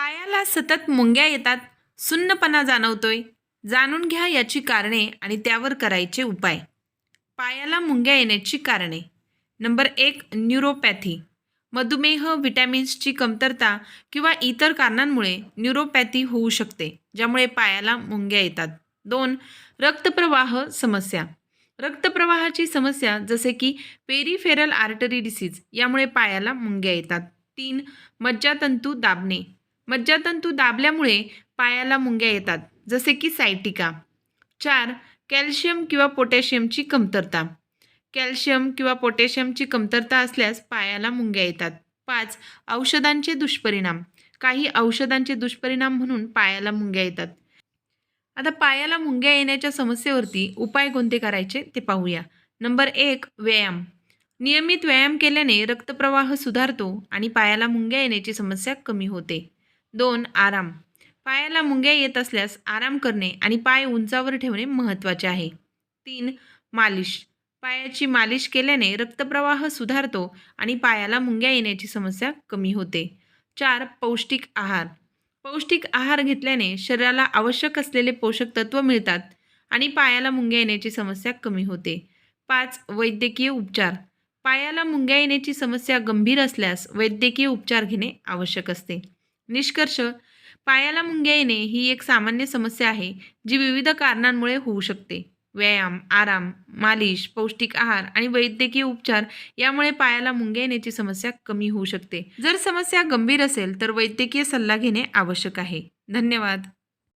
पायाला सतत मुंग्या येतात, सुन्नपणा जाणवतोय. जाणून घ्या याची कारणे आणि त्यावर करायचे उपाय. पायाला मुंग्या येण्याची कारणे. Number 1, neuropathy. मधुमेह, व्हिटॅमिन्सची कमतरता किंवा इतर कारणांमुळे न्यूरोपॅथी होऊ शकते, ज्यामुळे पायाला मुंग्या येतात. 2, रक्तप्रवाह समस्या. रक्तप्रवाहाची समस्या जसे की पेरिफेरल आर्टरी डिसीज यामुळे पायाला मुंग्या येतात. 3, मज्जातंतू दाबणे. मज्जातंतू दाबल्यामुळे पायाला मुंग्या येतात, जसे की सायटिका. 4, कॅल्शियम किंवा पोटॅशियमची कमतरता. कॅल्शियम किंवा पोटॅशियमची कमतरता असल्यास पायाला मुंग्या येतात. 5, औषधांचे दुष्परिणाम. काही औषधांचे दुष्परिणाम म्हणून पायाला मुंग्या येतात. आता पायाला मुंग्या येण्याच्या समस्येवरती उपाय कोणते करायचे ते पाहूया. नंबर 1, व्यायाम. नियमित व्यायाम केल्याने रक्तप्रवाह सुधारतो आणि पायाला मुंग्या येण्याची समस्या कमी होते. 2, आराम. पायाला मुंग्या येत असल्यास आराम करणे आणि पाय उंचावर ठेवणे महत्त्वाचे आहे. 3, मालिश. पायाची मालिश केल्याने रक्तप्रवाह सुधारतो आणि पायाला मुंग्या येण्याची समस्या कमी होते. 4, पौष्टिक आहार. पौष्टिक आहार घेतल्याने शरीराला आवश्यक असलेले पोषक तत्व मिळतात आणि पायाला मुंग्या येण्याची समस्या कमी होते. 5, वैद्यकीय उपचार. पायाला मुंग्या येण्याची समस्या गंभीर असल्यास वैद्यकीय उपचार घेणे आवश्यक असते. निष्कर्ष: पायाला मुंग्या येणे ही एक सामान्य समस्या आहे, जी विविध कारणांमुळे होऊ शकते. व्यायाम, आराम, मालिश, पौष्टिक आहार आणि वैद्यकीय उपचार यामुळे पायाला मुंग्या येण्याची समस्या कमी होऊ शकते. जर समस्या गंभीर असेल तर वैद्यकीय सल्ला घेणे आवश्यक आहे. धन्यवाद.